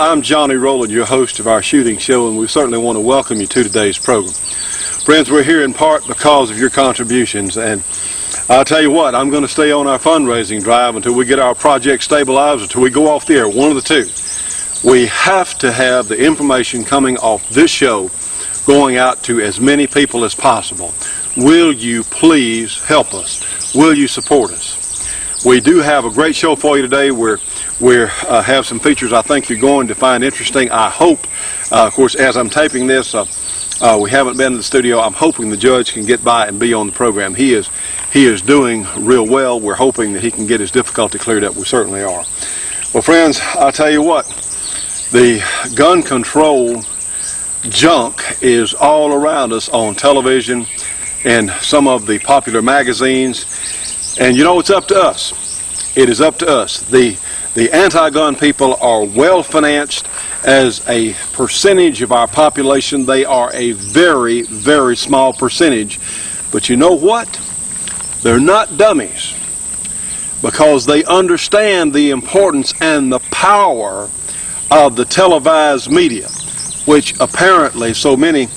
I'm Johnny Rowland, your host of our shooting show, and we certainly want to welcome you to today's program. Friends, we're here in part because of your contributions, and I'll tell you what, I'm going to stay on our fundraising drive until we get our project stabilized, until we go off the air, one of the two. We have to have the information coming off this show going out to as many people as possible. Will you please help us? Will you support us? We do have a great show for you today. We have some features I think you're going to find interesting. I hope, of course, as I'm taping this, we haven't been in the studio. I'm hoping the judge can get by and be on the program. He is doing real well. We're hoping that he can get his difficulty cleared up. We certainly are. Well, friends, I'll tell you what, the gun control junk is all around us on television and some of the popular magazines. And you know, it's up to us. It is up to us. The anti-gun people are well financed. As a percentage of our population, they are a very, very small percentage. But you know what? They're not dummies, because they understand the importance and the power of the televised media, which apparently so many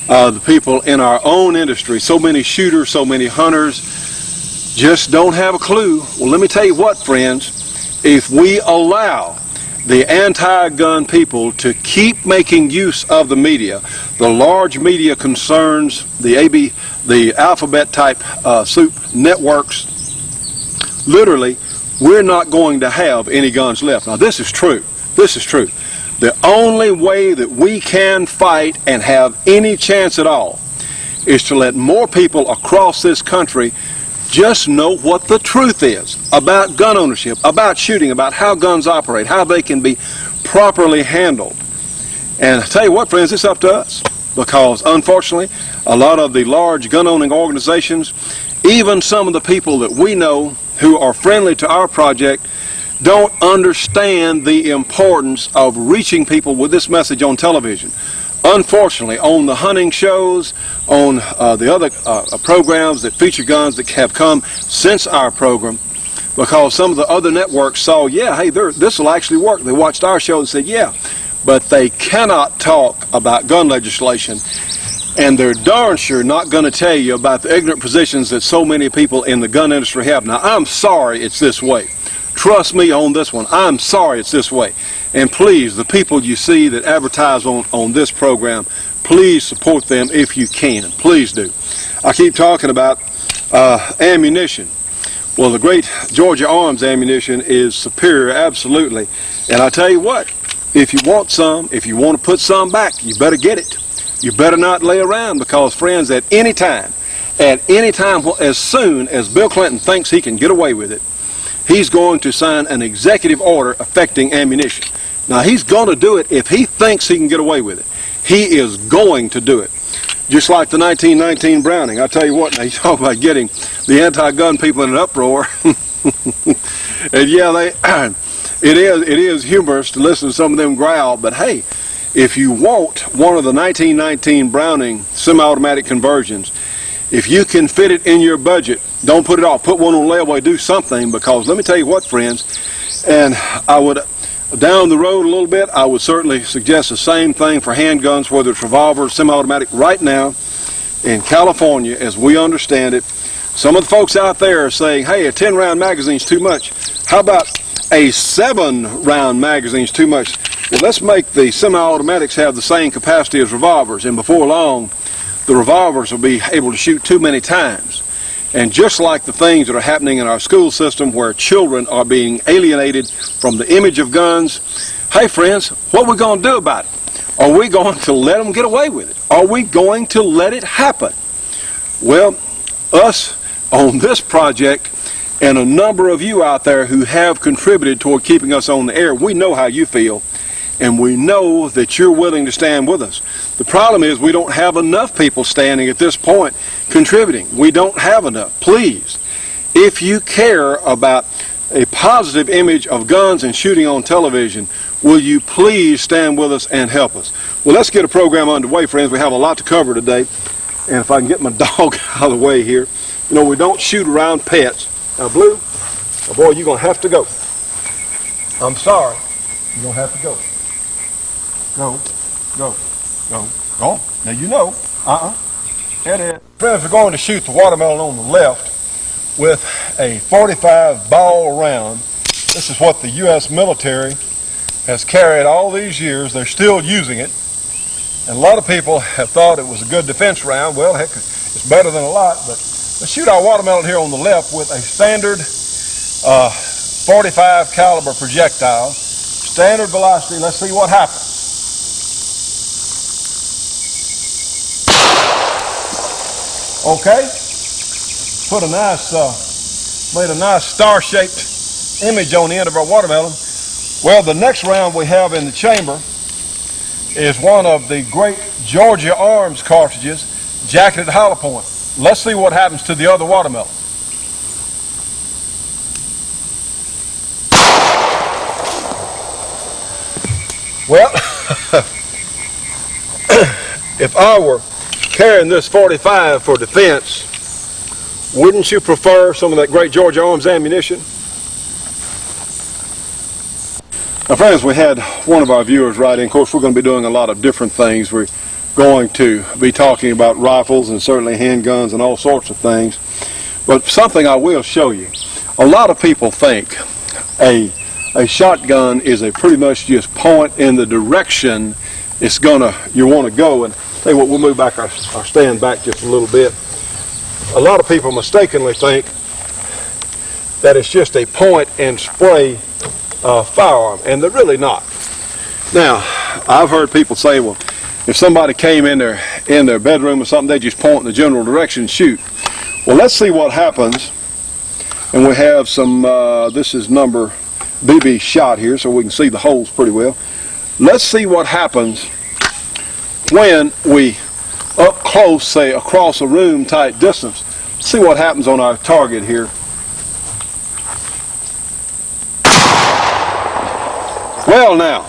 the people in our own industry, so many shooters, so many hunters, just don't have a clue. Well, let me tell you what, friends, if we allow the anti-gun people to keep making use of the media, the large media concerns, the alphabet type soup networks, literally, we're not going to have any guns left. Now, this is true. This is true. The only way that we can fight and have any chance at all is to let more people across this country just know what the truth is about gun ownership, about shooting, about how guns operate, how they can be properly handled. And I tell you what, friends, it's up to us, because unfortunately, a lot of the large gun-owning organizations, even some of the people that we know who are friendly to our project, don't understand the importance of reaching people with this message on television. Unfortunately, on the hunting shows, on the other programs that feature guns that have come since our program, because some of the other networks saw, yeah, hey, this will actually work. They watched our show and said, yeah, but they cannot talk about gun legislation, and they're darn sure not going to tell you about the ignorant positions that so many people in the gun industry have. Now, I'm sorry it's this way. Trust me on this one. I'm sorry it's this way. And please, the people you see that advertise on this program, please support them if you can. Please do. I keep talking about ammunition. Well, the great Georgia Arms ammunition is superior, absolutely. And I tell you what, if you want some, if you want to put some back, you better get it. You better not lay around, because, friends, at any time, as soon as Bill Clinton thinks he can get away with it, he's going to sign an executive order affecting ammunition. Now, he's going to do it if he thinks he can get away with it. He is going to do it. Just like the 1919 Browning. I tell you what, now you talk about getting the anti-gun people in an uproar. And yeah, it is humorous to listen to some of them growl, but hey, if you want one of the 1919 Browning semi-automatic conversions, if you can fit it in your budget, don't put it off. Put one on layaway, do something, because let me tell you what, friends, and I would, down the road a little bit, I would certainly suggest the same thing for handguns, whether it's revolver, semi-automatic. Right now, in California, as we understand it, some of the folks out there are saying, hey, a 10-round magazine's too much. How about a 7-round magazine's too much? Well, let's make the semi-automatics have the same capacity as revolvers, and before long, the revolvers will be able to shoot too many times. And just like the things that are happening in our school system where children are being alienated from the image of guns, hey friends, what are we going to do about it? Are we going to let them get away with it? Are we going to let it happen? Well, us on this project and a number of you out there who have contributed toward keeping us on the air, we know how you feel. And we know that you're willing to stand with us. The problem is we don't have enough people standing at this point contributing. We don't have enough. Please, if you care about a positive image of guns and shooting on television, will you please stand with us and help us? Well, let's get a program underway, friends. We have a lot to cover today. And if I can get my dog out of the way here. You know, we don't shoot around pets. Now, Blue, oh boy, you're going to have to go. I'm sorry. You're going to have to go. Go. Go. Go. Go. Now you know. Head in. Friends, we're going to shoot the watermelon on the left with a 45 ball round. This is what the U.S. military has carried all these years. They're still using it. And a lot of people have thought it was a good defense round. Well, heck, it's better than a lot, but let's shoot our watermelon here on the left with a standard 45 caliber projectile. Standard velocity. Let's see what happens. Okay. Put a nice, made a nice star-shaped image on the end of our watermelon. Well, the next round we have in the chamber is one of the great Georgia Arms cartridges, jacketed hollow point. Let's see what happens to the other watermelon. Well, if I were carrying this 45 for defense, wouldn't you prefer some of that great Georgia Arms ammunition? Now friends, we had one of our viewers write in. Of course, we're going to be doing a lot of different things. We're going to be talking about rifles and certainly handguns and all sorts of things. But something I will show you. A lot of people think a shotgun is a pretty much just point in the direction you want to go. And tell you what, we'll move back our stand back just a little bit. A lot of people mistakenly think that it's just a point and spray firearm, and they're really not. Now, I've heard people say, well, if somebody came in their bedroom or something, they just point in the general direction and shoot. Well, let's see what happens. And we have some, this is number BB shot here, so we can see the holes pretty well. Let's see what happens when we up close, say across a room type distance. See what happens on our target here. Well now,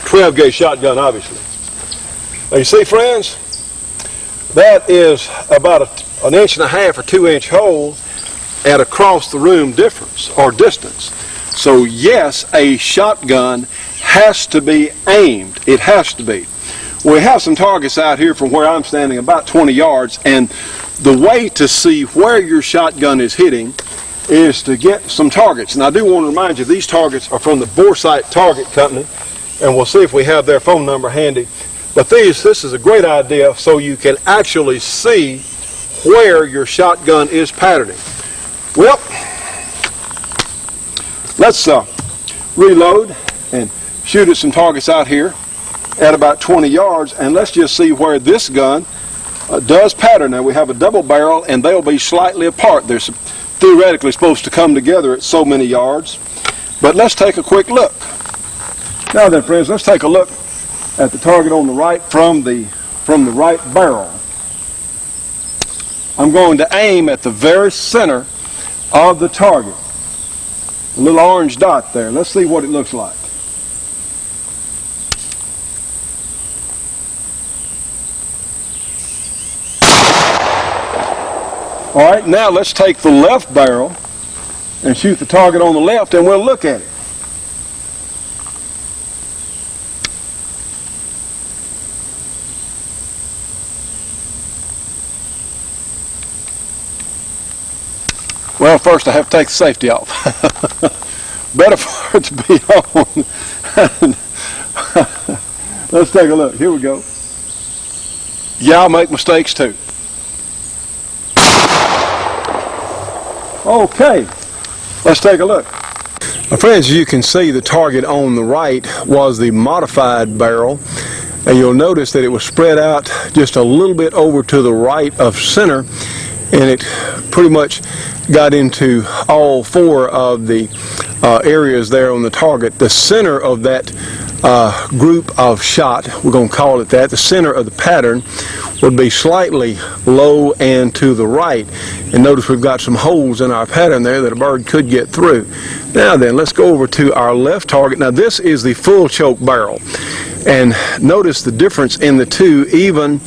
12 gauge shotgun obviously. Now you see friends, that is about an 1.5 inch or 2 inch hole at across the room difference or distance. So yes, a shotgun has to be aimed. It has to be. We have some targets out here from where I'm standing about 20 yards, and the way to see where your shotgun is hitting is to get some targets. And I do want to remind you, these targets are from the Boresight Target Company, and we'll see if we have their phone number handy. But this is a great idea so you can actually see where your shotgun is patterning. Well, let's reload and shoot at some targets out here at about 20 yards, and let's just see where this gun does pattern. Now we have a double barrel, and they'll be slightly apart. They're theoretically supposed to come together at so many yards, but let's take a quick look. Now then friends, let's take a look at the target on the right from the right barrel. I'm going to aim at the very center of the target. A little orange dot there. Let's see what it looks like. All right, now let's take the left barrel and shoot the target on the left, and we'll look at it. Well, first I have to take the safety off. Better for it to be on. Let's take a look. Here we go. Yeah, I'll make mistakes too. Okay, let's take a look. Now friends, you can see the target on the right was the modified barrel, and you'll notice that it was spread out just a little bit over to the right of center, and it pretty much got into all four of the areas there on the target. The center of that group of shot, we're going to call it that, the center of the pattern would be slightly low and to the right. And notice we've got some holes in our pattern there that a bird could get through. Now then, let's go over to our left target. Now this is the full choke barrel. And notice the difference in the two. Even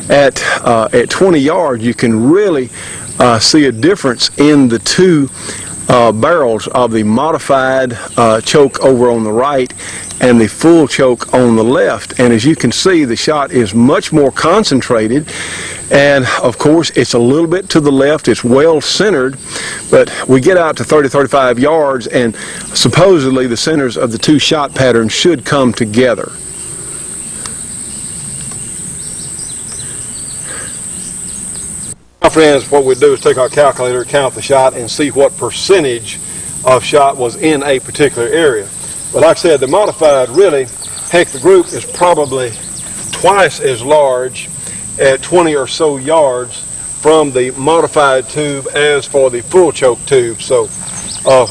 at 20 yards, you can really see a difference in the two barrels of the modified choke over on the right and the full choke on the left. And as you can see, the shot is much more concentrated, and of course it's a little bit to the left. It's well centered, but we get out to 30-35 yards and supposedly the centers of the two shot patterns should come together. Now friends, what we do is take our calculator, count the shot, and see what percentage of shot was in a particular area. But like I said, the modified really, heck, the group is probably twice as large at 20 or so yards from the modified tube as for the full choke tube. So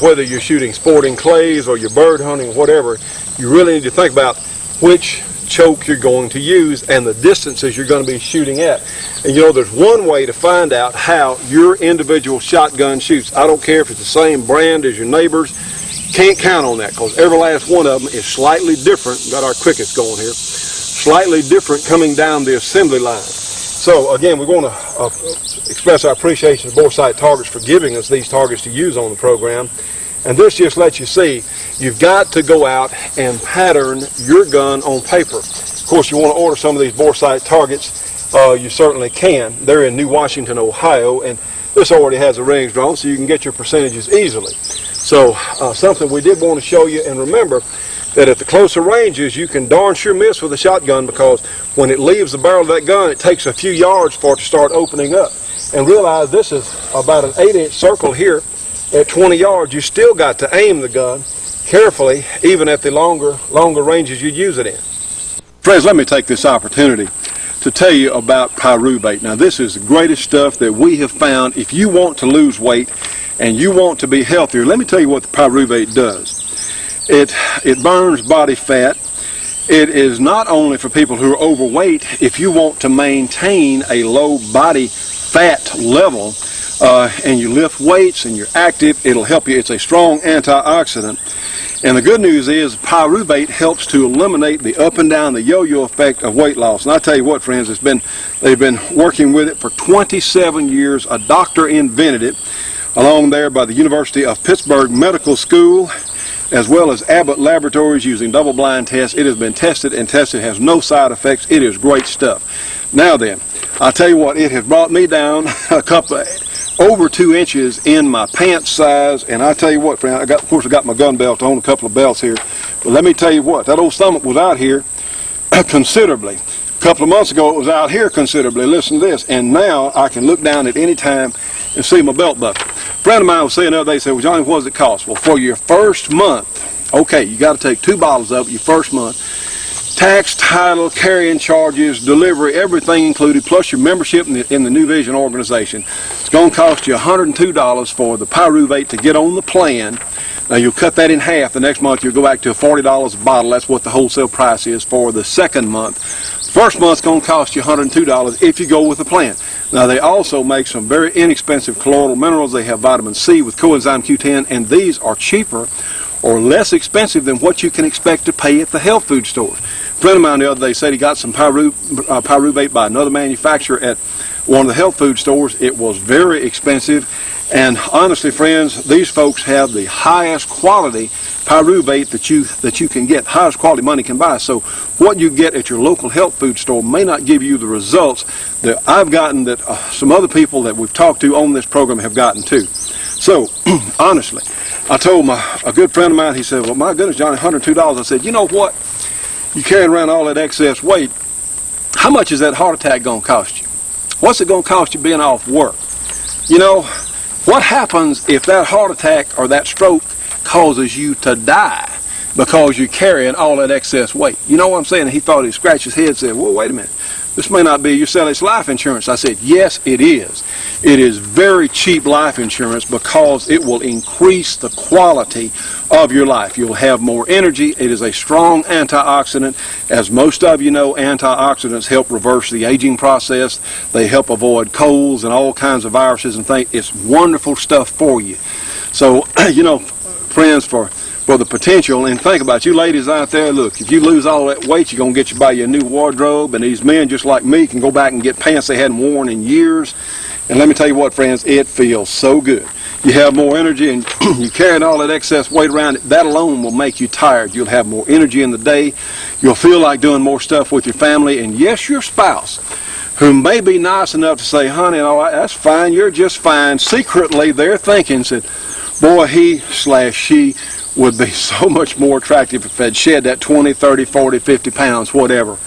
whether you're shooting sporting clays or you're bird hunting or whatever, you really need to think about which choke you're going to use and the distances you're going to be shooting at. And you know, there's one way to find out how your individual shotgun shoots. I don't care if it's the same brand as your neighbor's. Can't count on that because every last one of them is slightly different. Got our crickets going here. Slightly different coming down the assembly line. So again, we want to express our appreciation to Boresight Targets for giving us these targets to use on the program. And this just lets you see you've got to go out and pattern your gun on paper. Of course, you want to order some of these Boresight Targets. You certainly can. They're in New Washington, Ohio, and this already has a range drawn, so you can get your percentages easily. So something we did want to show you, and remember that at the closer ranges you can darn sure miss with a shotgun, because when it leaves the barrel of that gun it takes a few yards for it to start opening up. And realize this is about an 8-inch circle here at 20 yards. You still got to aim the gun carefully even at the longer ranges you use it in. Friends, let me take this opportunity to tell you about pyruvate. Now this is the greatest stuff that we have found. If you want to lose weight and you want to be healthier, let me tell you what the pyruvate does. It burns body fat. It is not only for people who are overweight. If you want to maintain a low body fat level and you lift weights and you're active, it'll help you. It's a strong antioxidant. And the good news is pyruvate helps to eliminate the up and down, the yo-yo effect of weight loss. And I tell you what, friends, they've been working with it for 27 years. A doctor invented it along there by the University of Pittsburgh Medical School, as well as Abbott Laboratories, using double-blind tests. It has been tested and tested, has no side effects. It is great stuff. Now then, I'll tell you what, it has brought me down over 2 inches in my pants size. And I tell you what, friend, of course I got my gun belt on, a couple of belts here. But let me tell you what, that old stomach was out here considerably. A couple of months ago it was out here considerably. Listen to this. And now I can look down at any time and see my belt buckle. A friend of mine was saying the other day, said, well, Johnny, what does it cost? Well, for your first month, okay, you got to take 2 bottles of it your first month. Tax, title, carrying charges, delivery, everything included, plus your membership in the New Vision organization. It's going to cost you $102 for the pyruvate to get on the plan. Now you'll cut that in half. The next month you'll go back to $40 a bottle. That's what the wholesale price is for the second month. First month's going to cost you $102 if you go with the plan. Now they also make some very inexpensive colloidal minerals. They have vitamin C with coenzyme Q10, and these are cheaper or less expensive than what you can expect to pay at the health food stores. A friend of mine the other day said he got some pyruvate by another manufacturer at one of the health food stores. It was very expensive, and honestly, friends, these folks have the highest quality pyruvate that you can get, highest quality money can buy. So what you get at your local health food store may not give you the results that I've gotten, that some other people that we've talked to on this program have gotten too. So honestly, I told a good friend of mine, he said, well, my goodness, Johnny, $102. I said, you know what? You carrying around all that excess weight, how much is that heart attack going to cost you? What's it going to cost you being off work? You know, what happens if that heart attack or that stroke causes you to die because you're carrying all that excess weight? You know what I'm saying? And he thought, he scratched his head and said, well, wait a minute. This may not be your Celix life insurance. I said, yes, it is. It is very cheap life insurance because it will increase the quality of your life. You'll have more energy. It is a strong antioxidant. As most of you know, antioxidants help reverse the aging process. They help avoid colds and all kinds of viruses and things. It's wonderful stuff for you. So, you know, friends, for the potential, and think about you ladies out there, look, if you lose all that weight, you're going to get you by your new wardrobe, and these men just like me can go back and get pants they hadn't worn in years. And let me tell you what, friends, it feels so good. you have more energy, and you carrying all that excess weight around, that alone will make you tired. You'll have more energy in the day. You'll feel like doing more stuff with your family, and yes, your spouse, who may be nice enough to say, honey, all right, that's fine, you're just fine. Secretly, they're thinking that, boy, he/she would be so much more attractive if they'd shed that 20, 30, 40, 50 pounds, whatever,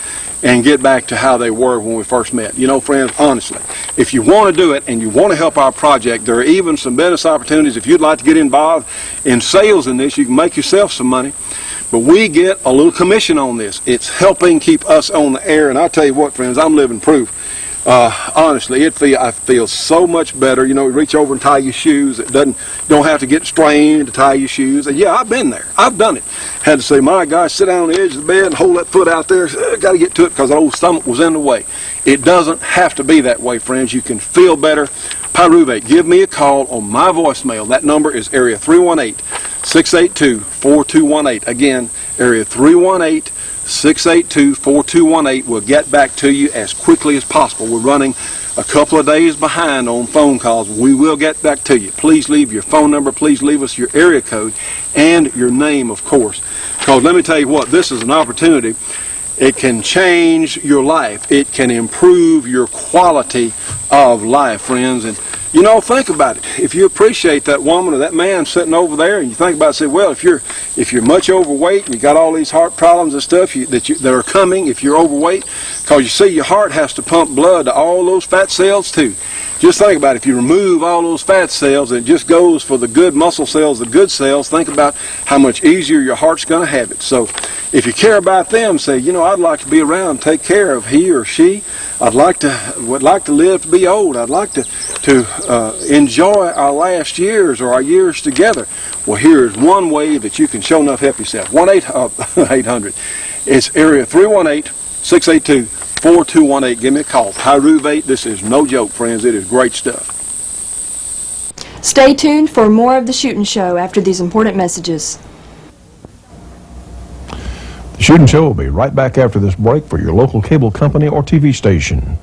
and get back to how they were when we first met. You know, friends, honestly, if you want to do it and you want to help our project, there are even some business opportunities. If you'd like to get involved in sales in this, you can make yourself some money. But we get a little commission on this. It's helping keep us on the air. And I tell you what, friends, I'm living proof. Honestly, I feel so much better. You know, reach over and tie your shoes. You don't have to get strained to tie your shoes. And yeah, I've been there. I've done it. Had to say, my gosh, sit down on the edge of the bed and hold that foot out there. Got to get to it because the old stomach was in the way. It doesn't have to be that way, friends. You can feel better. Pyruvate, give me a call on my voicemail. That number is area 318-682-4218. Again, area 318-682-4218. We'll get back to you as quickly as possible. We're running a couple of days behind on phone calls. We will get back to you. Please leave your phone number. Please leave us your area code and your name, of course. Because let me tell you what, this is an opportunity. It can change your life. It can improve your quality of life, friends. And you know, think about it. If you appreciate that woman or that man sitting over there, and you think about it, say, well, if you're much overweight and you got all these heart problems and stuff that are coming, if you're overweight, because you see, your heart has to pump blood to all those fat cells too. Just think about it. If you remove all those fat cells and it just goes for the good muscle cells, the good cells, think about how much easier your heart's going to have it. So if you care about them, say, you know, I'd like to be around, take care of he or she. Would like to live to be old. I'd like to enjoy our last years or our years together. Well, here's one way that you can sure enough help yourself. 1-800. It's area 318-682-4218. Give me a call. Pyruvate. This is no joke, friends. It is great stuff. Stay tuned for more of The Shootin' Show after these important messages. The Shootin' Show will be right back after this break for your local cable company or TV station.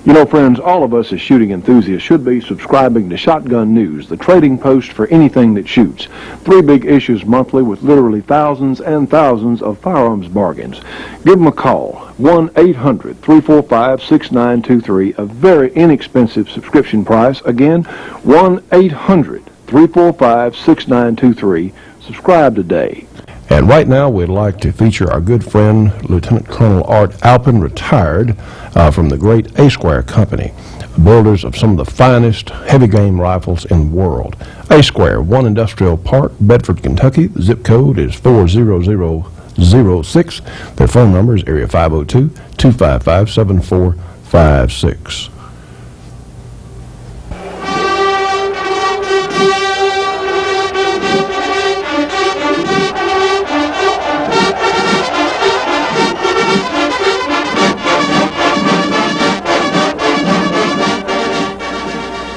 You know, friends, all of us as shooting enthusiasts should be subscribing to Shotgun News, the trading post for anything that shoots. 3 big issues monthly with literally thousands and thousands of firearms bargains. Give them a call, 1-800-345-6923, a very inexpensive subscription price. Again, 1-800-345-6923. Subscribe today. And right now, we'd like to feature our good friend, Lieutenant Colonel Art Alpin, retired from the great A-Square Company, builders of some of the finest heavy game rifles in the world. A-Square, 1 Industrial Park, Bedford, Kentucky. The zip code is 400 606. Their phone number is area 502-255-7456.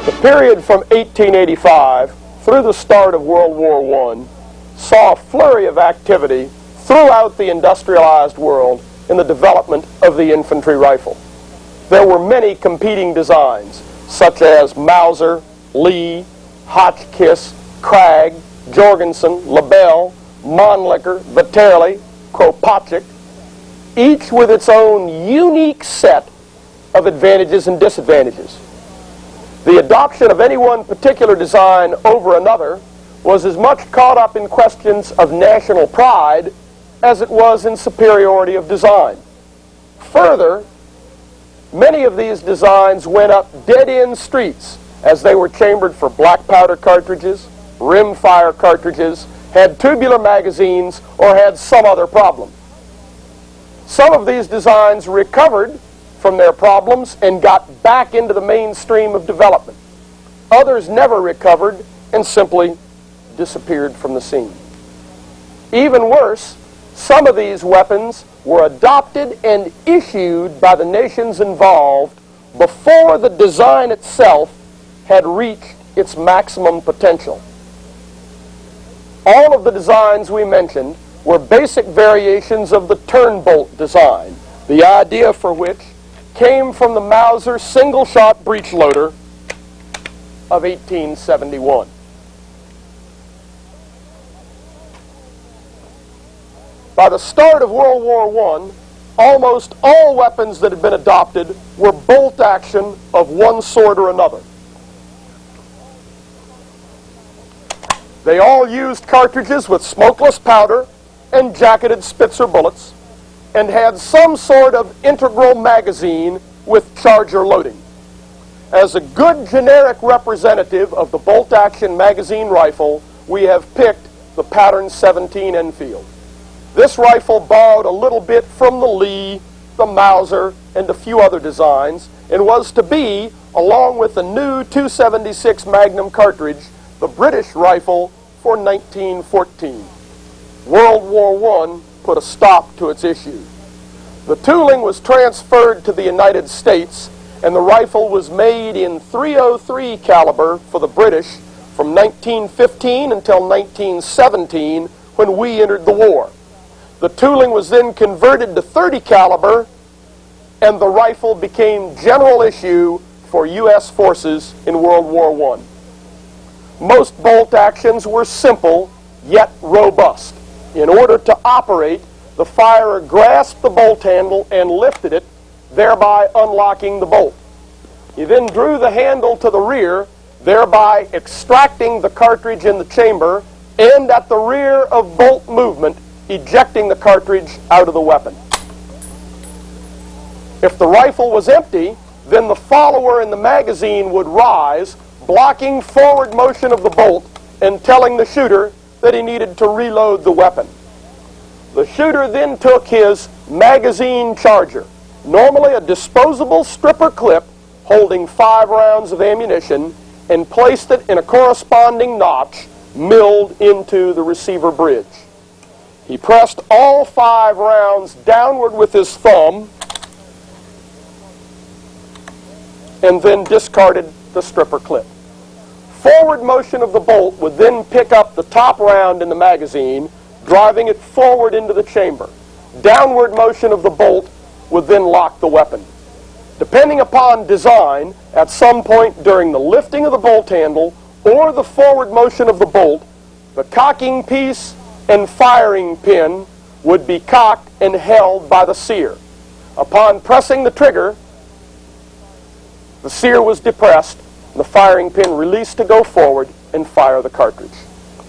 The period from 1885 through the start of World War I saw a flurry of activity throughout the industrialized world in the development of the infantry rifle. There were many competing designs, such as Mauser, Lee, Hotchkiss, Krag, Jorgensen, Lebel, Mannlicher, Viterli, Kropatschek, each with its own unique set of advantages and disadvantages. The adoption of any one particular design over another was as much caught up in questions of national pride as it was in superiority of design. Further, many of these designs went up dead-end streets as they were chambered for black powder cartridges, rimfire cartridges, had tubular magazines, or had some other problem. Some of these designs recovered from their problems and got back into the mainstream of development. Others never recovered and simply disappeared from the scene. Even worse, some of these weapons were adopted and issued by the nations involved before the design itself had reached its maximum potential. All of the designs we mentioned were basic variations of the turnbolt design, the idea for which came from the Mauser single-shot breech loader of 1871. By the start of World War I, almost all weapons that had been adopted were bolt action of one sort or another. They all used cartridges with smokeless powder and jacketed Spitzer bullets, and had some sort of integral magazine with charger loading. As a good generic representative of the bolt-action magazine rifle, we have picked the Pattern 17 Enfield. This rifle borrowed a little bit from the Lee, the Mauser, and a few other designs, and was to be, along with the new .276 Magnum cartridge, the British rifle for 1914. World War I put a stop to its issue. The tooling was transferred to the United States, and the rifle was made in .303 caliber for the British from 1915 until 1917, when we entered the war. The tooling was then converted to .30 caliber, and the rifle became general issue for U.S. forces in World War I. Most bolt actions were simple, yet robust. In order to operate, the firer grasped the bolt handle and lifted it, thereby unlocking the bolt. He then drew the handle to the rear, thereby extracting the cartridge in the chamber, and at the rear of bolt movement, ejecting the cartridge out of the weapon. If the rifle was empty, then the follower in the magazine would rise, blocking forward motion of the bolt and telling the shooter that he needed to reload the weapon. The shooter then took his magazine charger, normally a disposable stripper clip holding 5 rounds of ammunition, and placed it in a corresponding notch milled into the receiver bridge. He pressed all 5 rounds downward with his thumb and then discarded the stripper clip. Forward motion of the bolt would then pick up the top round in the magazine, driving it forward into the chamber. Downward motion of the bolt would then lock the weapon. Depending upon design, at some point during the lifting of the bolt handle or the forward motion of the bolt, the cocking piece and firing pin would be cocked and held by the sear. Upon pressing the trigger, the sear was depressed, the firing pin released to go forward and fire the cartridge.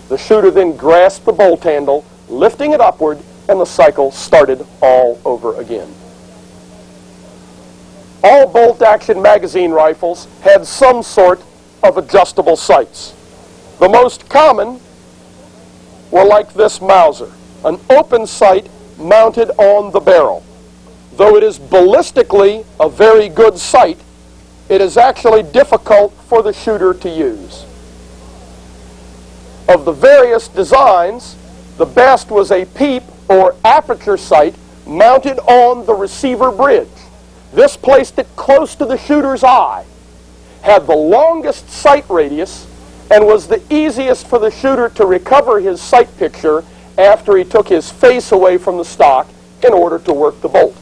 The shooter then grasped the bolt handle, lifting it upward, and the cycle started all over again. All bolt-action magazine rifles had some sort of adjustable sights. The most common were like this Mauser, an open sight mounted on the barrel. Though it is ballistically a very good sight, it is actually difficult for the shooter to use. Of the various designs, the best was a peep or aperture sight mounted on the receiver bridge. This placed it close to the shooter's eye, had the longest sight radius, and was the easiest for the shooter to recover his sight picture after he took his face away from the stock in order to work the bolt.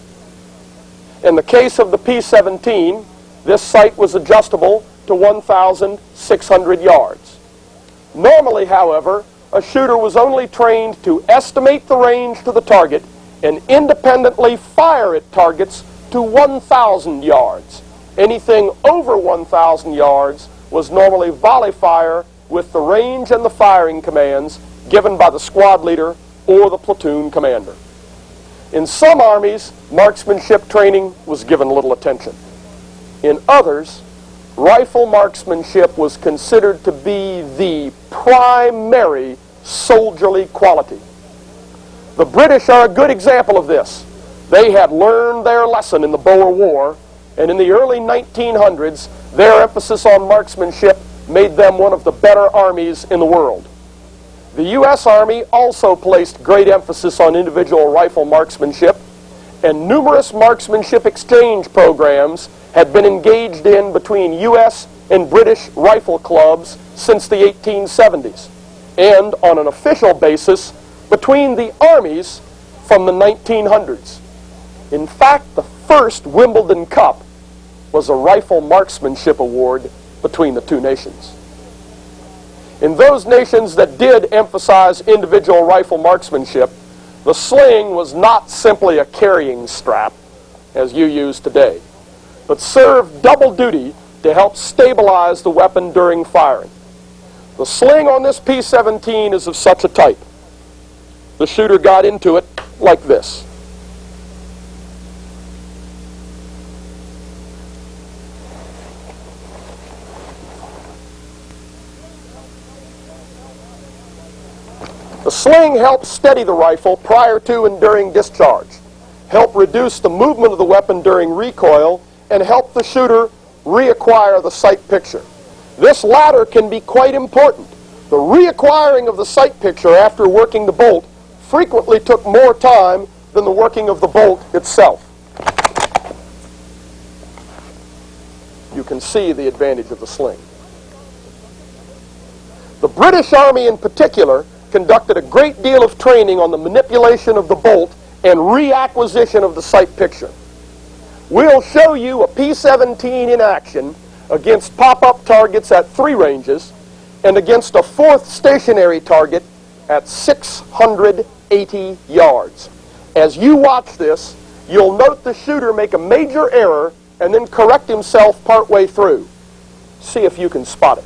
In the case of the P-17, this sight was adjustable to 1,600 yards. Normally, however, a shooter was only trained to estimate the range to the target and independently fire at targets to 1,000 yards. Anything over 1,000 yards was normally volley fire with the range and the firing commands given by the squad leader or the platoon commander. In some armies, marksmanship training was given little attention. In others, rifle marksmanship was considered to be the primary soldierly quality. The British are a good example of this. They had learned their lesson in the Boer War, and in the early 1900s, their emphasis on marksmanship made them one of the better armies in the world. The U.S. Army also placed great emphasis on individual rifle marksmanship, and numerous marksmanship exchange programs had been engaged in between U.S. and British rifle clubs since the 1870s, and on an official basis between the armies from the 1900s. In fact, the first Wimbledon Cup was a rifle marksmanship award between the two nations. In those nations that did emphasize individual rifle marksmanship, the sling was not simply a carrying strap, as you use today, but served double duty to help stabilize the weapon during firing. The sling on this P-17 is of such a type. The shooter got into it like this. The sling helps steady the rifle prior to and during discharge, help reduce the movement of the weapon during recoil, and help the shooter reacquire the sight picture. This latter can be quite important. The reacquiring of the sight picture after working the bolt frequently took more time than the working of the bolt itself. You can see the advantage of the sling. The British Army in particular conducted a great deal of training on the manipulation of the bolt and reacquisition of the sight picture. We'll show you a P-17 in action against pop-up targets at 3 ranges and against a 4th stationary target at 680 yards. As you watch this, you'll note the shooter make a major error and then correct himself partway through. See if you can spot it.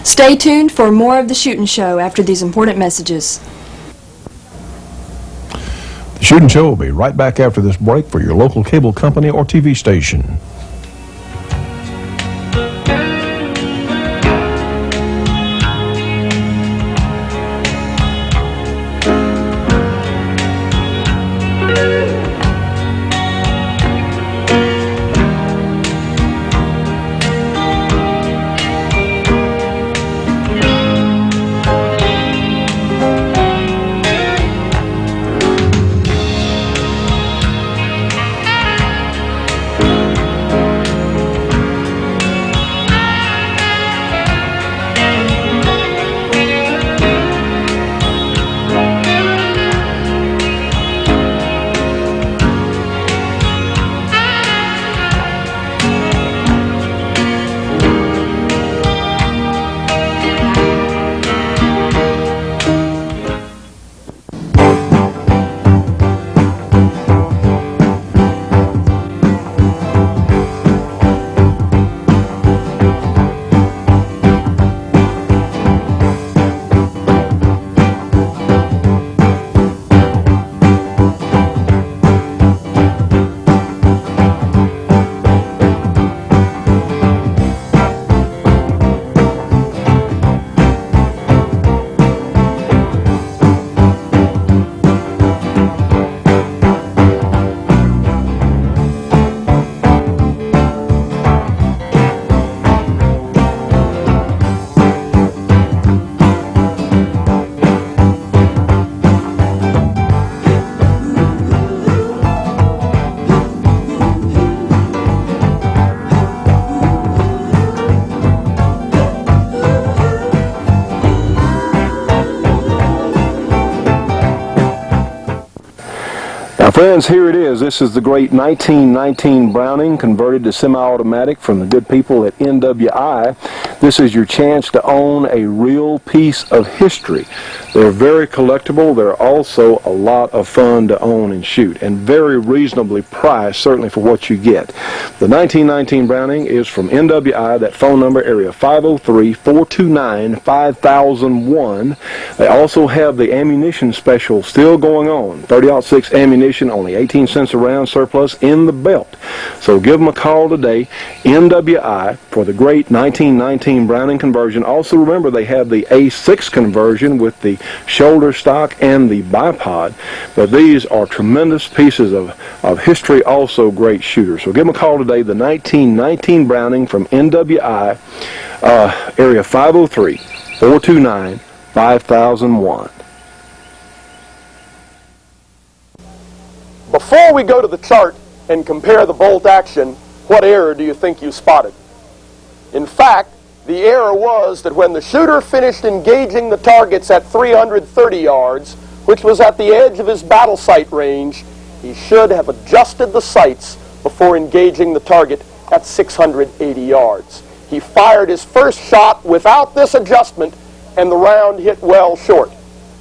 Stay tuned for more of the Shootin' Show after these important messages. The Shootin' Show will be right back after this break for your local cable company or TV station. Friends, here it is. This is the great 1919 Browning converted to semi-automatic from the good people at NWI. This is your chance to own a real piece of history. They're very collectible. They're also a lot of fun to own and shoot, and very reasonably priced, certainly for what you get. The 1919 Browning is from NWI. That phone number, area 503-429-5001. They also have the ammunition special still going on. 30-06 ammunition, only 18 cents a round, surplus in the belt. So give them a call today, NWI, for the great 1919 Browning conversion. Also remember, they have the A6 conversion with the shoulder stock and the bipod. But these are tremendous pieces of history, also great shooters. So give them a call today, the 1919 Browning from NWI, area 503-429-5001. Before we go to the chart and compare the bolt action, what error do you think you spotted? In fact, the error was that when the shooter finished engaging the targets at 330 yards, which was at the edge of his battle sight range, he should have adjusted the sights before engaging the target at 680 yards. He fired his first shot without this adjustment, and the round hit well short.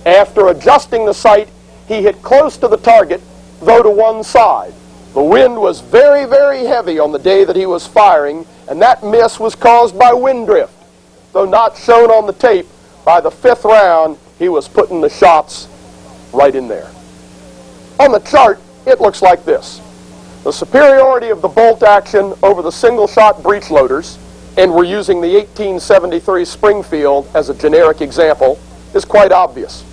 After adjusting the sight, he hit close to the target, though to one side. The wind was very, very heavy on the day that he was firing, and that miss was caused by wind drift. Though not shown on the tape, by the fifth round, he was putting the shots right in there. On the chart, it looks like this. The superiority of the bolt action over the single-shot breech loaders, and we're using the 1873 Springfield as a generic example, is quite obvious.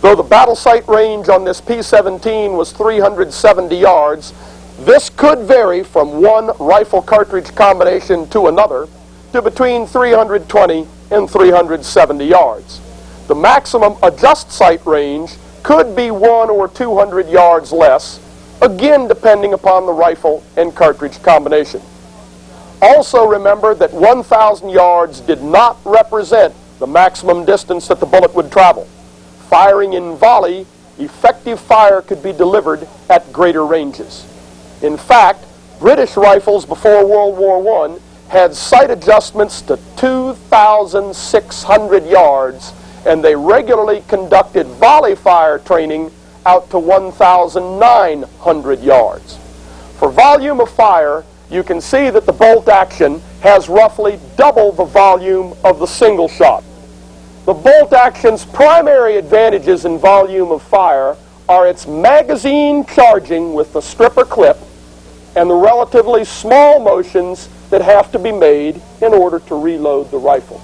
Though the battle sight range on this P-17 was 370 yards, this could vary from one rifle cartridge combination to another to between 320 and 370 yards. The maximum adjust sight range could be 100 or 200 yards less, again depending upon the rifle and cartridge combination. Also remember that 1,000 yards did not represent the maximum distance that the bullet would travel. Firing in volley, effective fire could be delivered at greater ranges. In fact, British rifles before World War I had sight adjustments to 2,600 yards, and they regularly conducted volley fire training out to 1,900 yards. For volume of fire, you can see that the bolt action has roughly double the volume of the single shot. The bolt action's primary advantages in volume of fire are its magazine charging with the stripper clip and the relatively small motions that have to be made in order to reload the rifle.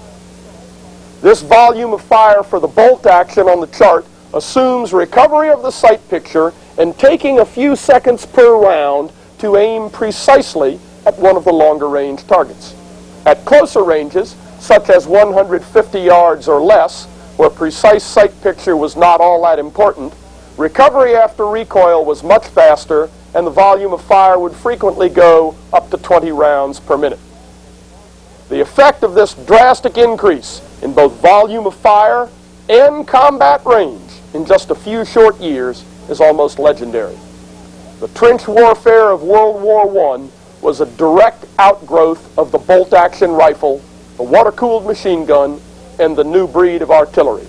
This volume of fire for the bolt action on the chart assumes recovery of the sight picture and taking a few seconds per round to aim precisely at one of the longer range targets. At closer ranges, such as 150 yards or less, where precise sight picture was not all that important, recovery after recoil was much faster, and the volume of fire would frequently go up to 20 rounds per minute. The effect of this drastic increase in both volume of fire and combat range in just a few short years is almost legendary. The trench warfare of World War I was a direct outgrowth of the bolt-action rifle, the water-cooled machine gun, and the new breed of artillery.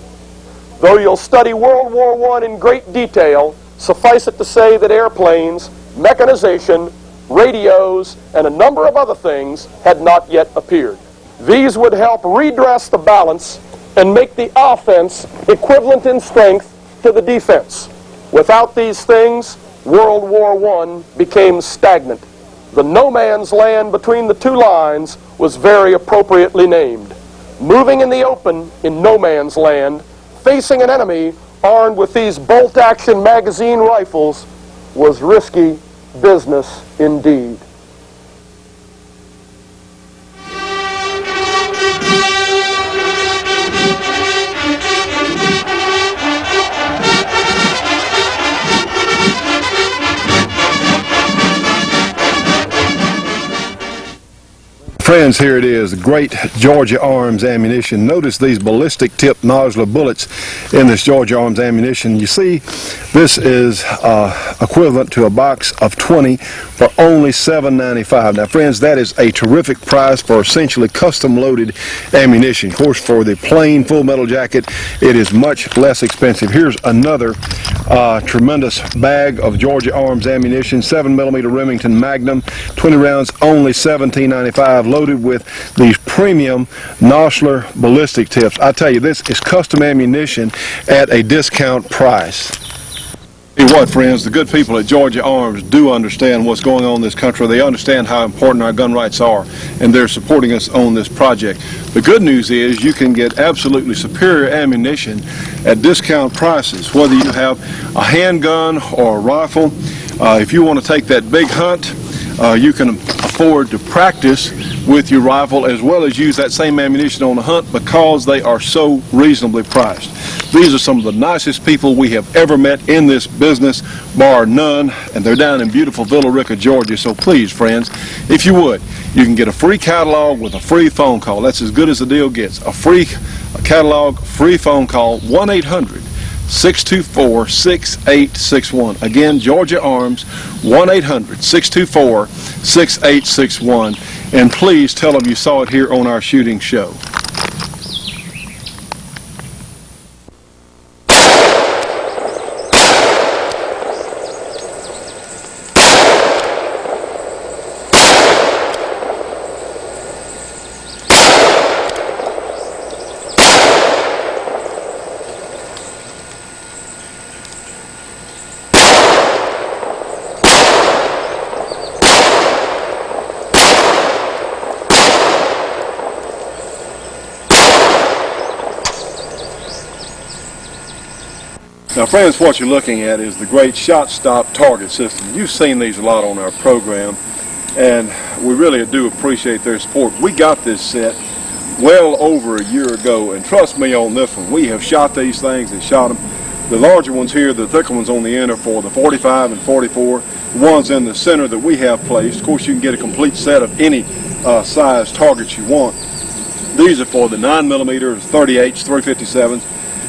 Though you'll study World War I in great detail, suffice it to say that airplanes, mechanization, radios, and a number of other things had not yet appeared. These would help redress the balance and make the offense equivalent in strength to the defense. Without these things, World War I became stagnant. The no man's land between the two lines was very appropriately named. Moving in the open in no man's land, facing an enemy armed with these bolt-action magazine rifles, was risky business indeed. Friends, here it is, the great Georgia Arms ammunition. Notice these ballistic tip nodular bullets in this Georgia Arms ammunition. You see, this is equivalent to a box of 20 for only $7.95. Now, friends, that is a terrific price for essentially custom-loaded ammunition. Of course, for the plain full metal jacket, it is much less expensive. Here's another tremendous bag of Georgia Arms ammunition, 7mm Remington Magnum, 20 rounds, only $17.95, loaded with these premium Nosler ballistic tips. I tell you, this is custom ammunition at a discount price. Tell you what, friends, the good people at Georgia Arms do understand what's going on in this country. They understand how important our gun rights are, and they're supporting us on this project. The good news is you can get absolutely superior ammunition at discount prices, whether you have a handgun or a rifle. If you want to take that big hunt, you can afford to practice with your rifle as well as use that same ammunition on the hunt because they are so reasonably priced. These are some of the nicest people we have ever met in this business, bar none, and they're down in beautiful Villa Rica, Georgia. So please, friends, if you would, you can get a free catalog with a free phone call. That's as good as the deal gets. A free catalog, free phone call, 1-800-624-6861. Again, Georgia Arms, 1-800-624-6861. And please tell them you saw it here on our shooting show. Now, friends, what you're looking at is the great shot stop target system. You've seen these a lot on our program, and we really do appreciate their support. We got this set well over a year ago, and trust me on this one, we have shot these things and shot them. The larger ones here, the thicker ones on the end, are for the 45 and 44. The ones in the center that we have placed, of course, you can get a complete set of any size targets you want. These are for the 9mm, 38s, 357s.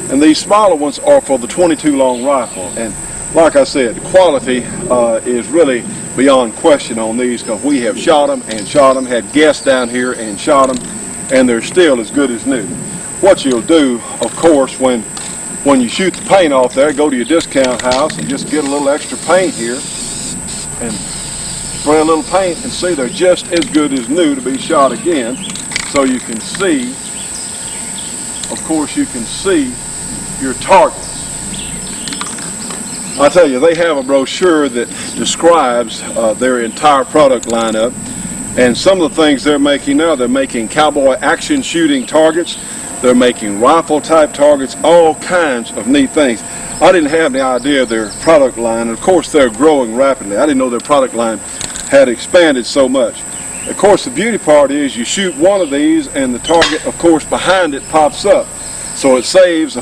And these smaller ones are for the 22 long rifle. And like I said, the quality is really beyond question on these because we have shot them and shot them, had guests down here and shot them, and they're still as good as new. What you'll do, of course, when you shoot the paint off there, go to your discount house and just get a little extra paint here and spray a little paint and see they're just as good as new to be shot again. So you can see, of course, you can see your targets. I tell you, they have a brochure that describes their entire product lineup, and some of the things they're making now, they're making cowboy action shooting targets, they're making rifle type targets, all kinds of neat things. I didn't have the idea of their product line, and of course they're growing rapidly. I didn't know their product line had expanded so much. Of course, the beauty part is you shoot one of these and the target, of course, behind it pops up. So it saves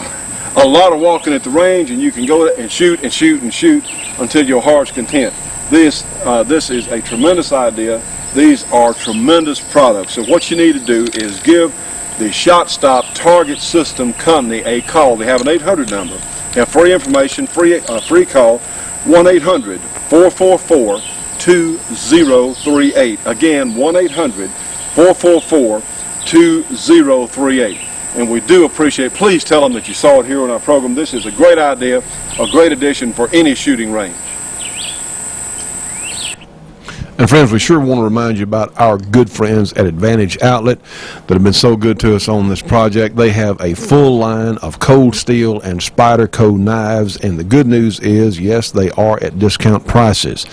a lot of walking at the range, and you can go and shoot and shoot and shoot until your heart's content. This is a tremendous idea. These are tremendous products. So what you need to do is give the Shot Stop Target System Company a call. They have an 800 number. They have free information, free call, 1-800-444-2038. Again, 1-800-444-2038. And we do appreciate, please tell them that you saw it here on our program. This is a great idea, a great addition for any shooting range. And friends, we sure want to remind you about our good friends at Advantage Outlet that have been so good to us on this project. They have a full line of Cold Steel and Spyderco knives, and the good news is, yes, they are at discount prices.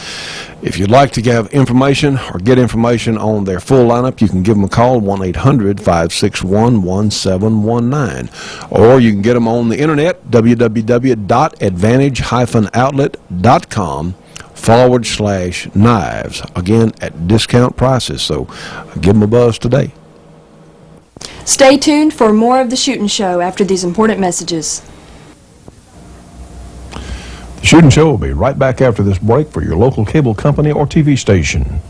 If you'd like to have information or get information on their full lineup, you can give them a call, 1-800-561-1719. Or you can get them on the internet, www.advantageoutlet.com/knives. Again, at discount prices, so give them a buzz today. Stay tuned for more of the Shootin' Show after these important messages. The Shootin' Show will be right back after this break for your local cable company or TV station.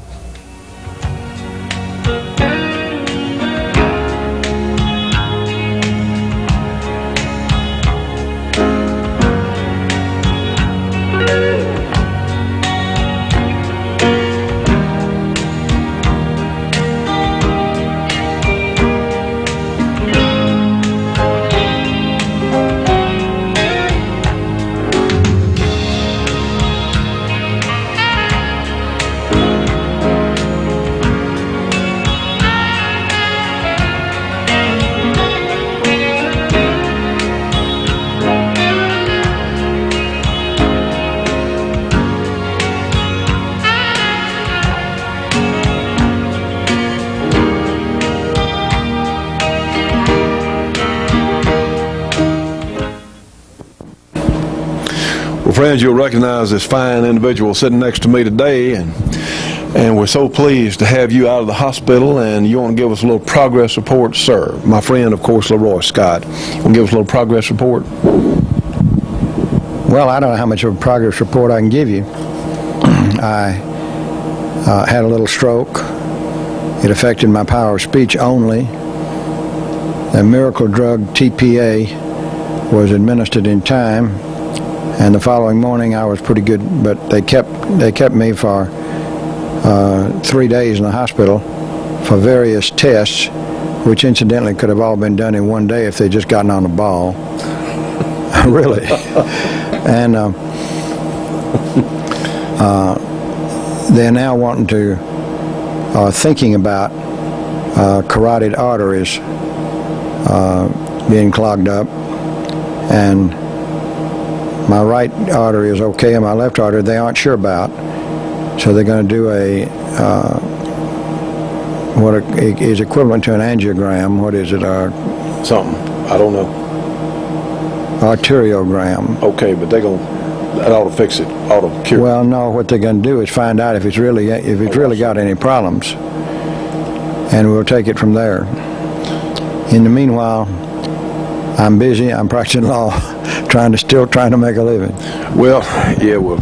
Friends, you'll recognize this fine individual sitting next to me today, and we're so pleased to have you out of the hospital, and you want to give us a little progress report, sir. My friend, of course, Leroy Scott. You want to give us a little progress report? Well, I don't know how much of a progress report I can give you. I had a little stroke. It affected my power of speech only. The miracle drug TPA was administered in time, and the following morning I was pretty good, but they kept me for 3 days in the hospital for various tests, which incidentally could have all been done in one day if they'd just gotten on the ball. Really. And they're now thinking about carotid arteries being clogged up, and my right artery is okay, and my left artery they aren't sure about. So they're going to do what is equivalent to an angiogram. What is it? Something. I don't know. Arteriogram. Okay, but that ought to fix it. Ought to cure it. Well, no. What they're going to do is find out if it's really got any problems, and we'll take it from there. In the meanwhile, I'm busy. I'm practicing law, still trying to make a living. Well, yeah, well,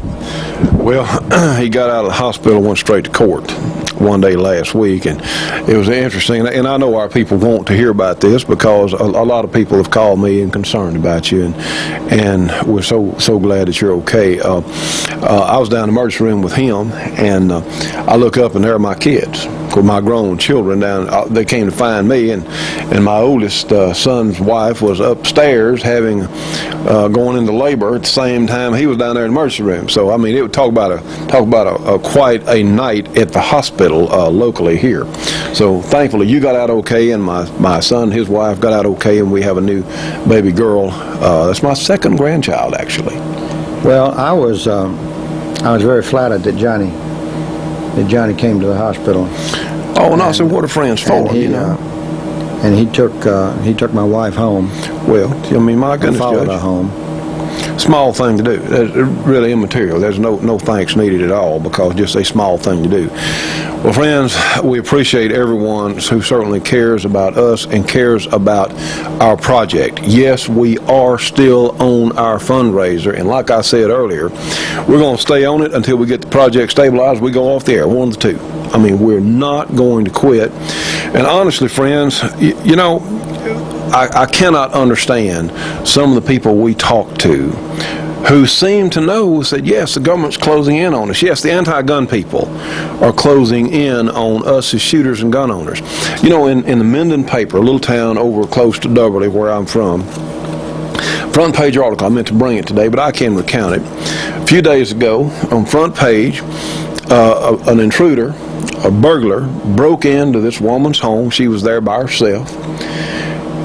he got out of the hospital, went straight to court one day last week, and it was interesting. And I know our people want to hear about this because a lot of people have called me and concerned about you, and we're so glad that you're okay. I was down in the emergency room with him, and I look up and there are my kids, with my grown children down. They came to find me, and my oldest son's wife was upstairs having going into labor at the same time he was down there in the emergency room. So I mean, it would talk about a quite a night at the hospital locally here. So thankfully you got out okay, and my son, his wife, got out okay, and we have a new baby girl. That's my second grandchild, actually. Well, I was very flattered that Johnny came to the hospital. Oh, no, so what are friends for? And he took my wife home. Well, I mean, my goodness, followed Judge. her home. Small thing to do. That's really immaterial. There's no thanks needed at all, because just a small thing to do. Well, friends, we appreciate everyone who certainly cares about us and cares about our project. Yes, we are still on our fundraiser, and like I said earlier, we're going to stay on it until we get the project stabilized. We go off the air, one of the two. I mean, we're not going to quit. And honestly, friends, you know, I cannot understand some of the people we talk to who seem to know that, yes, the government's closing in on us. Yes, the anti-gun people are closing in on us as shooters and gun owners. You know, in the Minden paper, a little town over close to Doverly, where I'm from, front page article, I meant to bring it today, but I can recount it. A few days ago, on front page, an intruder, a burglar, broke into this woman's home. She was there by herself.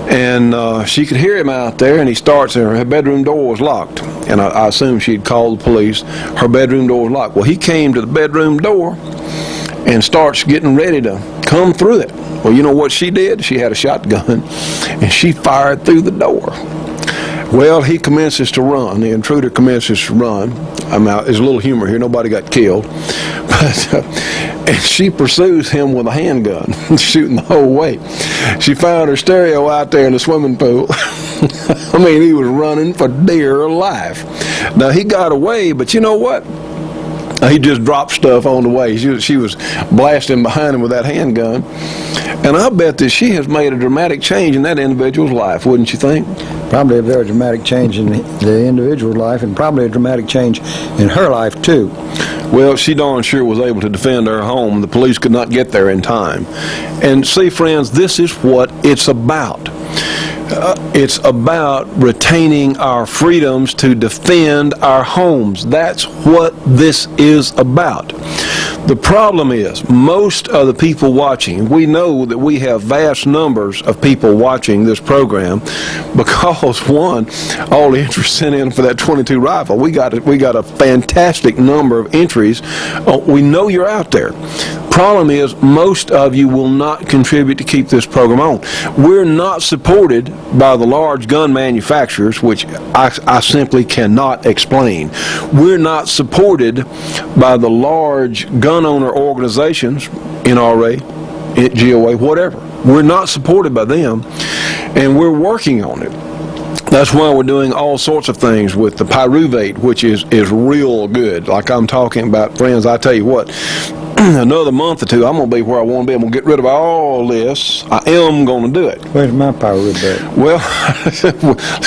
And she could hear him out there, and he starts, and her bedroom door was locked. And I assume she'd called the police. Her bedroom door was locked. Well, he came to the bedroom door and starts getting ready to come through it. Well, you know what she did? She had a shotgun, and she fired through the door. Well, he commences to run. The intruder commences to run. There's a little humor here. Nobody got killed. But and she pursues him with a handgun, shooting the whole way. She found her stereo out there in the swimming pool. I mean, he was running for dear life. Now, he got away, but you know what? He just dropped stuff on the way. She was blasting behind him with that handgun. And I bet that she has made a dramatic change in that individual's life, wouldn't you think? Probably a very dramatic change in the individual's life, and probably a dramatic change in her life, too. Well, she darn sure was able to defend her home. The police could not get there in time. And see, friends, this is what it's about. It's about retaining our freedoms to defend our homes. That's what this is about. The problem is, most of the people watching, we know that we have vast numbers of people watching this program because, one, all the interest sent in for that .22 rifle. We got a fantastic number of entries. We know you're out there. Problem is, most of you will not contribute to keep this program on. We're not supported by the large gun manufacturers, which I simply cannot explain. We're not supported by the large gun owner organizations, NRA, GOA, whatever. We're not supported by them, and we're working on it. That's why we're doing all sorts of things with the pyruvate, which is real good. Like I'm talking about, friends, I tell you what, another month or two, I'm going to be where I want to be. I'm going to get rid of all this. I am going to do it. Where's my pyruvate? Well, let's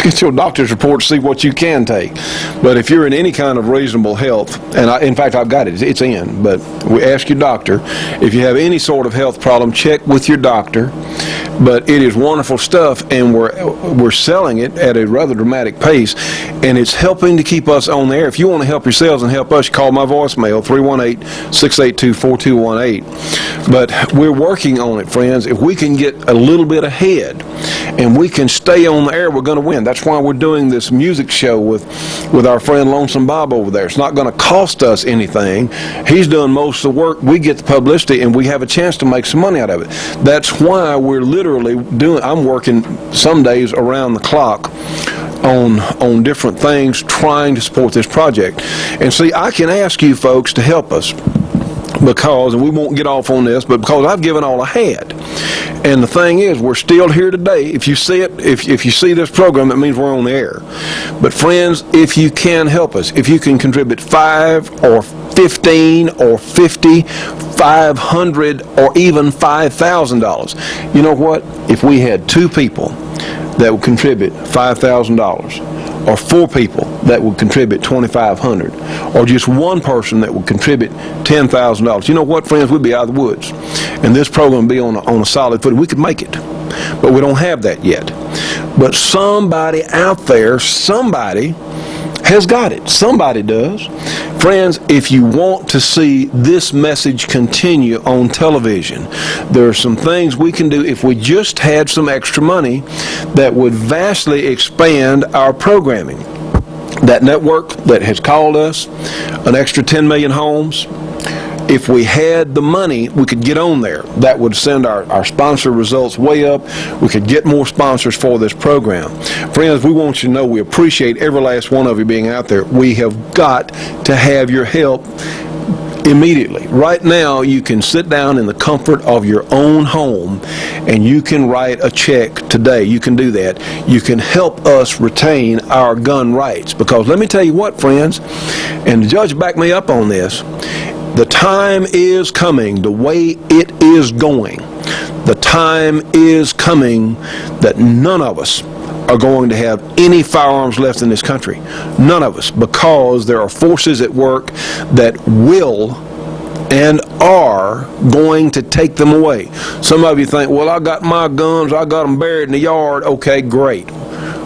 get your doctor's report to see what you can take. But if you're in any kind of reasonable health, and in fact, I've got it. It's in. But we ask your doctor, if you have any sort of health problem, check with your doctor. But it is wonderful stuff, and we're selling it at a rather dramatic pace, and it's helping to keep us on the air. If you want to help yourselves and help us, call my voicemail, 318-682-4218. But we're working on it, friends. If we can get a little bit ahead and we can stay on the air, we're going to win. That's why we're doing this music show with our friend Lonesome Bob over there. It's not going to cost us anything. He's doing most of the work. We get the publicity, and we have a chance to make some money out of it. That's why we're literally I'm working some days around the clock on different things trying to support this project. And see, I can ask you folks to help us because, and we won't get off on this, but because I've given all I had. And the thing is, we're still here today. If you see it, if you see this program, it means we're on the air. But friends, if you can help us, if you can contribute 5 or 15 or 50, 500 or even $5,000. You know what? If we had 2 people that would contribute $5,000, or 4 people that would contribute $2,500, or just 1 person that would contribute $10,000. You know what, friends? We'd be out of the woods, and this program would be on a solid footing. We could make it, but we don't have that yet. But somebody out there, somebody has got it. Somebody does. Friends, if you want to see this message continue on television, there are some things we can do if we just had some extra money that would vastly expand our programming. That network that has called us, an extra 10 million homes, if we had the money, we could get on there. That would send our sponsor results way up. We could get more sponsors for this program. Friends, we want you to know we appreciate every last one of you being out there. We have got to have your help immediately. Right now, you can sit down in the comfort of your own home and you can write a check today. You can do that. You can help us retain our gun rights. Because let me tell you what, friends, and the judge backed me up on this, the time is coming, the way it is going, the time is coming that none of us are going to have any firearms left in this country. None of us, because there are forces at work that will and are going to take them away. Some of you think, well, I got my guns, I got them buried in the yard. Okay, great.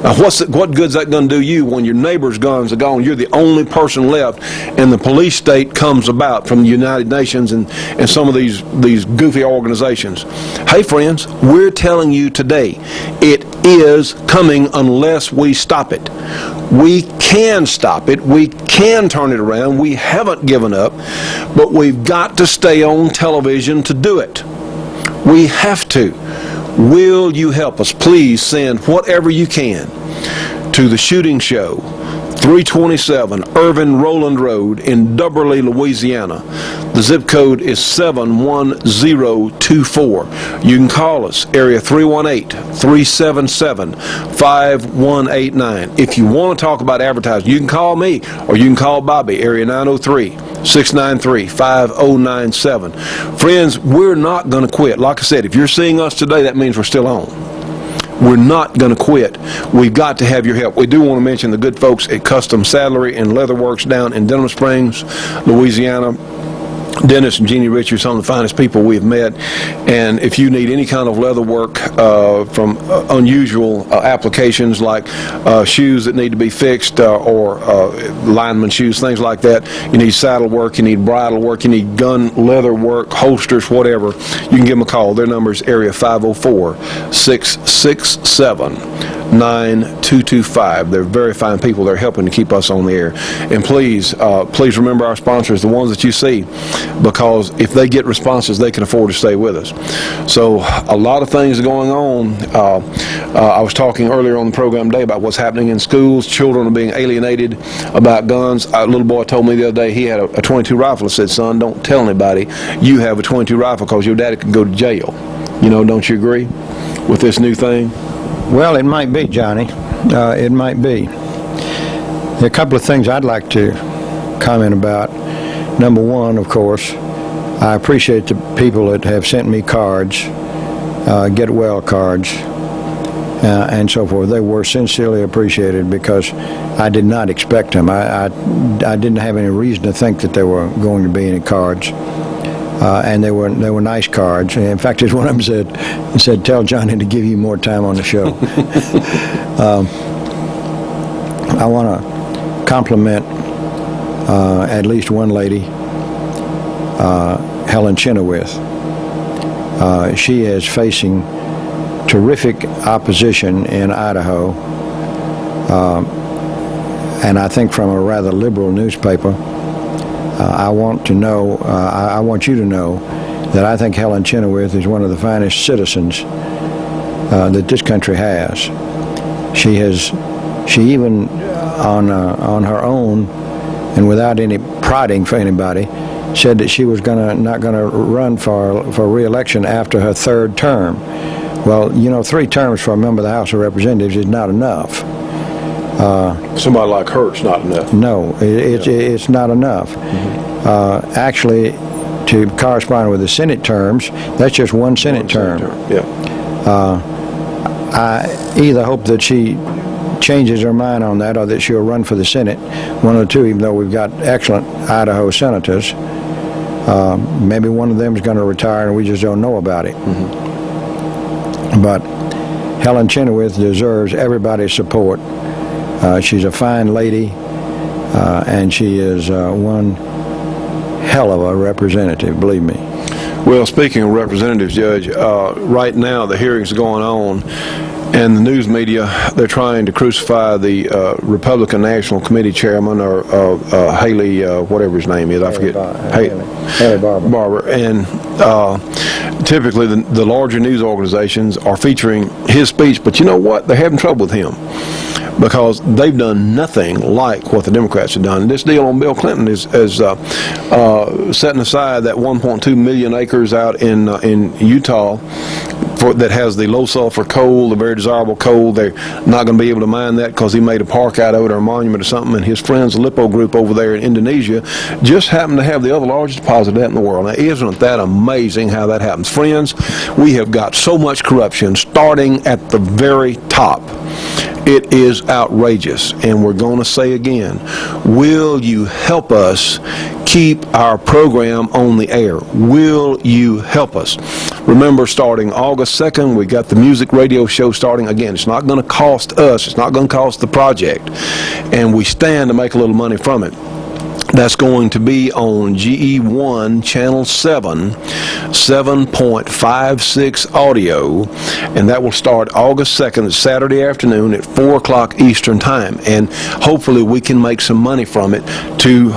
Now, what good's that going to do you when your neighbor's guns are gone? You're the only person left, and the police state comes about from the United Nations and some of these goofy organizations. Hey, friends, we're telling you today, it is coming unless we stop it. We can stop it. We can turn it around. We haven't given up, but we've got to stay on television to do it. We have to. Will you help us? Please send whatever you can to the Shooting Show, 327 Irvin Rowland Road in Dubberly, Louisiana. The zip code is 71024. You can call us, area 318-377-5189. If you want to talk about advertising, you can call me or you can call Bobby, area 903-693-5097. Friends, we're not going to quit. Like I said, if you're seeing us today, that means we're still on. We're not going to quit. We've got to have your help. We do want to mention the good folks at Custom Saddlery and Leather Works down in Denham Springs, Louisiana. Dennis and Jeannie Richards, some of the finest people we've met. And if you need any kind of leather work from unusual applications like shoes that need to be fixed or lineman shoes, things like that, you need saddle work, you need bridle work, you need gun leather work, holsters, whatever, you can give them a call. Their number is area 504-667-9225. They're very fine people. They're helping to keep us on the air. And please remember our sponsors, the ones that you see. because if they get responses, they can afford to stay with us. So a lot of things are going on. I was talking earlier on the program today about what's happening in schools. Children are being alienated about guns. A little boy told me the other day he had a 22 rifle. I said, son, don't tell anybody you have a 22 rifle because your daddy can go to jail. Don't you agree with this new thing? Well, it might be, Johnny. It might be. There are a couple of things I'd like to comment about. Number one, of course, I appreciate the people that have sent me cards, get well cards, and so forth. They were sincerely appreciated because I did not expect them. I didn't have any reason to think that there were going to be any cards. And they were nice cards. In fact, as one of them said, tell Johnny to give you more time on the show. I want to compliment at least one lady, Helen Chenoweth. She is facing terrific opposition in Idaho, and I think from a rather liberal newspaper. I want you to know that I think Helen Chenoweth is one of the finest citizens that this country has. She even on her own and without any prodding for anybody said that she was not going to run for re-election after her third term. Well, 3 terms for a member of the House of Representatives is not enough. Somebody like her, it's not enough. No, it's not enough. Mm-hmm. Actually, to correspond with the Senate terms, that's just one Senate term. Yeah. I either hope that she changes her mind on that or that she'll run for the Senate, one of the two, even though we've got excellent Idaho senators. Maybe one of them is going to retire and we just don't know about it. Mm-hmm. But Helen Chenoweth deserves everybody's support. She's a fine lady, and she is one hell of a representative, believe me. Well, speaking of representatives, Judge, right now the hearings are going on, and the news media, they're trying to crucify the Republican National Committee chairman, or Haley, whatever his name is, I forget. Haley Barbour. And typically the larger news organizations are featuring his speech, but you know what? They're having trouble with him, because they've done nothing like what the Democrats have done. This deal on Bill Clinton is setting aside that 1.2 million acres out in Utah that has the low sulfur coal, the very desirable coal. They're not going to be able to mine that because he made a park out of it or a monument or something, and his friends, the Lippo Group over there in Indonesia, just happen to have the other largest deposit of that in the world. Now, isn't that amazing how that happens? Friends, we have got so much corruption starting at the very top. It is outrageous, and we're going to say again, will you help us keep our program on the air? Will you help us? Remember, starting August 2nd, we got the music radio show starting. Again, it's not going to cost us. It's not going to cost the project, and we stand to make a little money from it. That's going to be on GE1 Channel 7, 7.56 audio, and that will start August 2nd, Saturday afternoon at 4 o'clock Eastern Time. And hopefully we can make some money from it to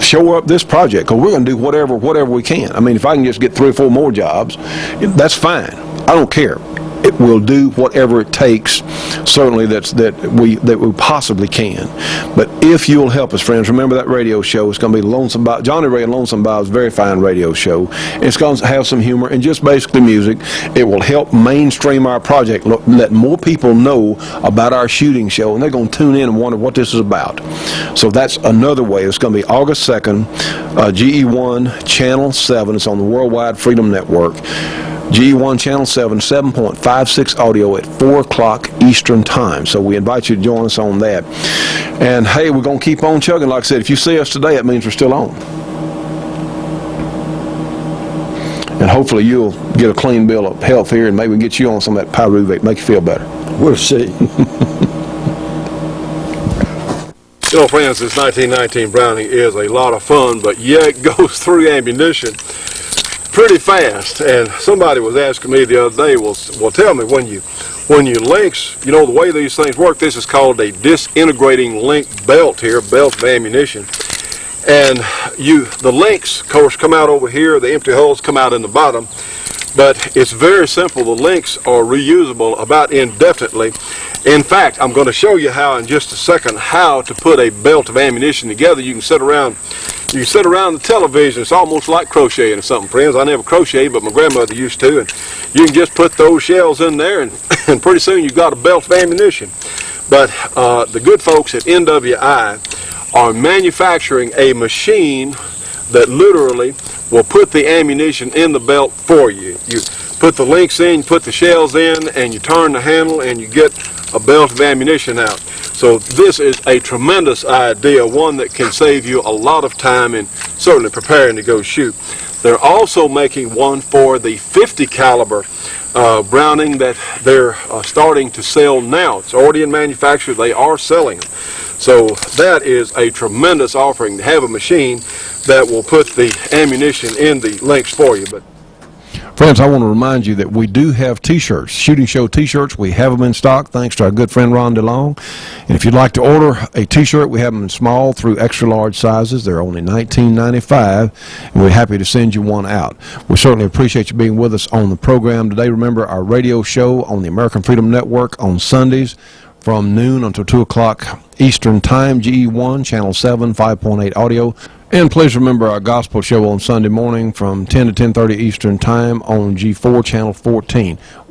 show up this project, because we're going to do whatever we can. I mean, if I can just get 3 or 4 more jobs, that's fine. I don't care. It will do whatever it takes, certainly that we possibly can. But if you'll help us, friends, remember that radio show is going to be Lonesome Bob, Johnny Ray and Lonesome Bob's very fine radio show. It's going to have some humor and just basically music. It will help mainstream our project, let more people know about our shooting show, and they're going to tune in and wonder what this is about. So that's another way. It's going to be August 2nd, GE1 Channel 7. It's on the Worldwide Freedom Network. GE1 Channel 7, 7.56 audio at 4 o'clock Eastern Time. So we invite you to join us on that. And hey, we're going to keep on chugging. Like I said, if you see us today, it means we're still on. And hopefully you'll get a clean bill of health here, and maybe get you on some of that pyruvate, make you feel better. We'll see. You know, friends, this 1919 Browning is a lot of fun, but yeah, it goes through ammunition pretty fast. And somebody was asking me the other day, well tell me, when you links, you know, the way these things work, this is called a disintegrating link belt here, belt of ammunition. And the links, of course, come out over here. The empty holes come out in the bottom. But it's very simple. The links are reusable about indefinitely. In fact, I'm going to show you how in just a second how to put a belt of ammunition together. You can sit around the television. It's almost like crocheting or something, friends. I never crocheted, but my grandmother used to. And you can just put those shells in there, and pretty soon you've got a belt of ammunition. But the good folks at NWI are manufacturing a machine that literally will put the ammunition in the belt for you. You put the links in, you put the shells in, and you turn the handle, and you get a belt of ammunition out. So this is a tremendous idea, one that can save you a lot of time in certainly preparing to go shoot. They're also making one for the 50 caliber Browning that they're starting to sell now. It's already in manufacture. They are selling them. So that is a tremendous offering to have a machine that will put the ammunition in the links for you. But friends, I want to remind you that we do have T-shirts, Shooting Show T-shirts. We have them in stock thanks to our good friend Ron DeLong. And if you'd like to order a T-shirt, we have them in small through extra large sizes. They're only $19.95, and we're happy to send you one out. We certainly appreciate you being with us on the program today. Remember our radio show on the American Freedom Network on Sundays from noon until 2 o'clock Eastern Time, GE1, Channel 7, 5.8 audio. And please remember our gospel show on Sunday morning from 10 to 10:30 Eastern Time on G4, Channel 14.